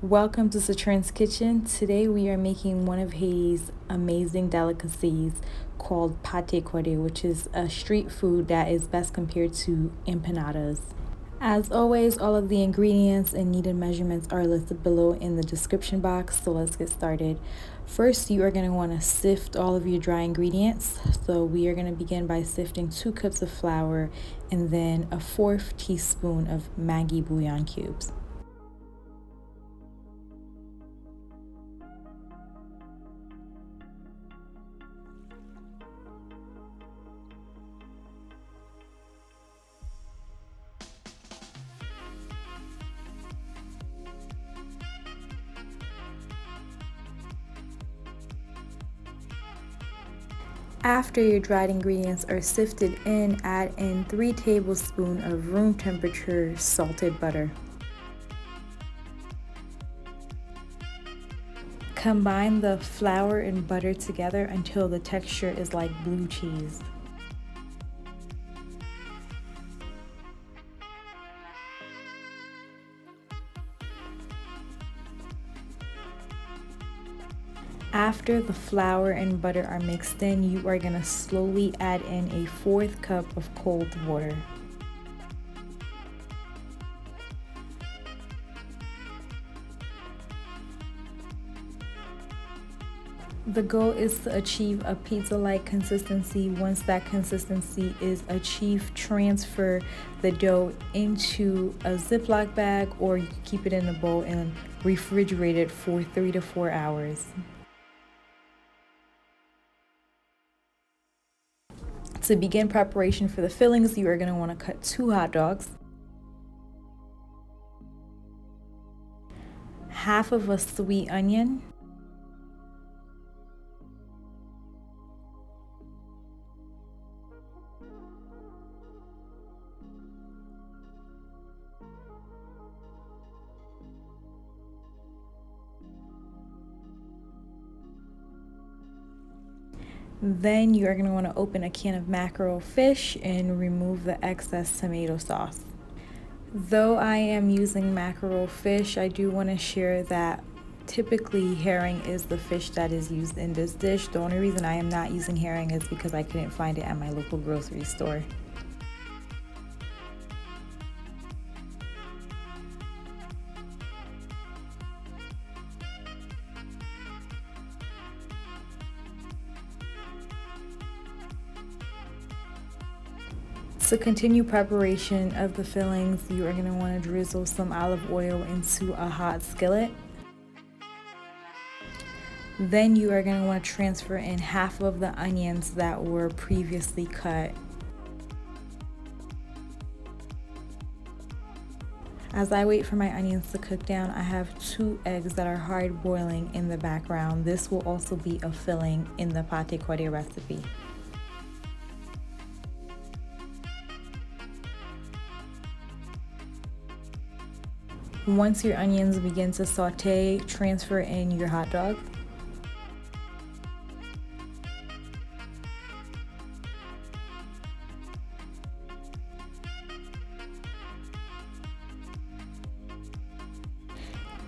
Welcome to Citron's Kitchen. Today we are making one of Haiti's amazing delicacies called Pate Kode, which is a street food that is best compared to empanadas. As always, all of the ingredients and needed measurements are listed below in the description box, so let's get started. First, you are going to want to sift all of your dry ingredients. So we are going to begin by sifting 2 cups of flour and then a 1/4 teaspoon of Maggi bouillon cubes. After your dried ingredients are sifted in, add in 3 tablespoons of room temperature salted butter. Combine the flour and butter together until the texture is like blue cheese. After the flour and butter are mixed in, you are going to slowly add in a 1/4 cup of cold water. The goal is to achieve a pizza-like consistency. Once that consistency is achieved, transfer the dough into a Ziploc bag, or you can keep it in a bowl and refrigerate it for 3 to 4 hours. To begin preparation for the fillings, you are going to want to cut 2 hot dogs, half of a sweet onion, then you are going to want to open a can of mackerel fish and remove the excess tomato sauce. Though I am using mackerel fish, I do want to share that typically herring is the fish that is used in this dish. The only reason I am not using herring is because I couldn't find it at my local grocery store. To continue preparation of the fillings, you are going to want to drizzle some olive oil into a hot skillet. Then you are going to want to transfer in half of the onions that were previously cut. As I wait for my onions to cook down, I have 2 eggs that are hard boiling in the background. This will also be a filling in the Pate Kode recipe. Once your onions begin to saute, transfer in your hot dog.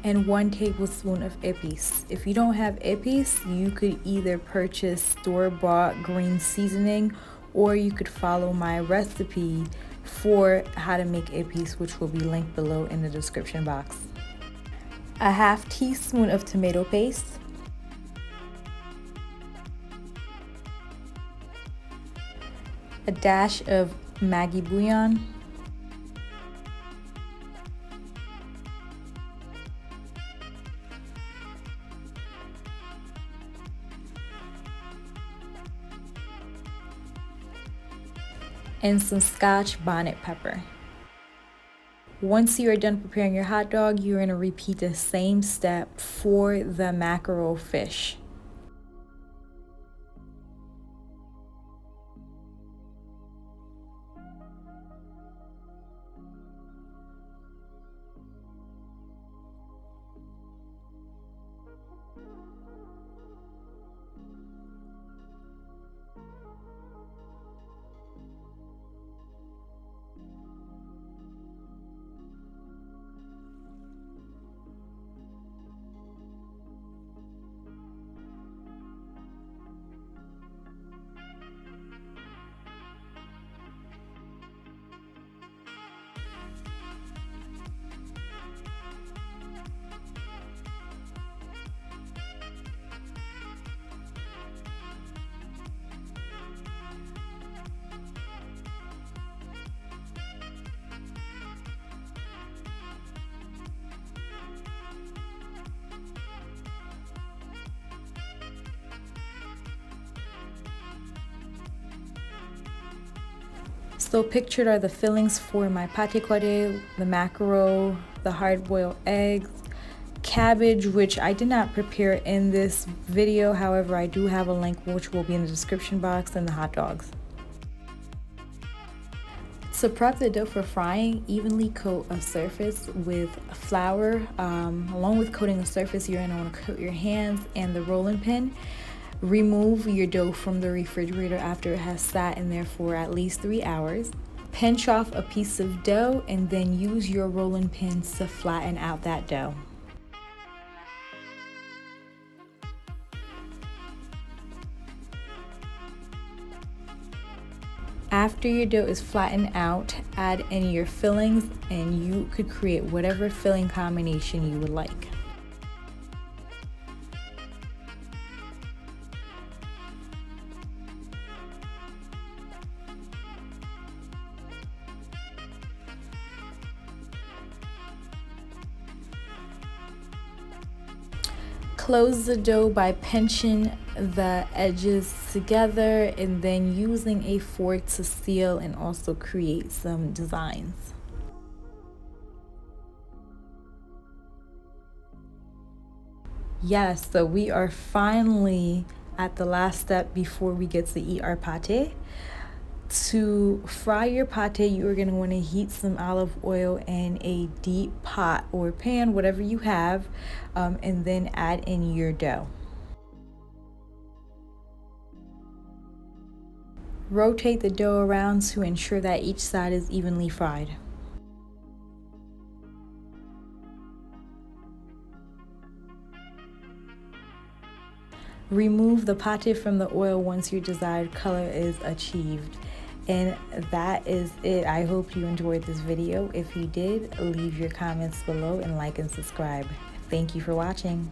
And 1 tablespoon of epis. If you don't have epis, you could either purchase store-bought green seasoning, or you could follow my recipe for how to make epis, which will be linked below in the description box. A 1/2 teaspoon of tomato paste, a dash of Maggi bouillon, and some scotch bonnet pepper. Once you are done preparing your hot dog, you're going to repeat the same step for the mackerel fish. So pictured are the fillings for my pate kode, the mackerel, the hard-boiled eggs, cabbage, which I did not prepare in this video. However, I do have a link which will be in the description box, and the hot dogs. To prep the dough for frying, evenly coat a surface with flour. Along with coating the surface, you're going to want to coat your hands and the rolling pin. Remove your dough from the refrigerator after it has sat in there for at least 3 hours. Pinch off a piece of dough and then use your rolling pins to flatten out that dough. After your dough is flattened out, add in your fillings and you could create whatever filling combination you would like. Close the dough by pinching the edges together and then using a fork to seal and also create some designs. Yes, so we are finally at the last step before we get to eat our pate. To fry your pate, you are going to want to heat some olive oil in a deep pot or pan, whatever you have, and then add in your dough. Rotate the dough around to ensure that each side is evenly fried. Remove the pate from the oil once your desired color is achieved. And that is it. I hope you enjoyed this video. If you did, leave your comments below and like and subscribe. Thank you for watching.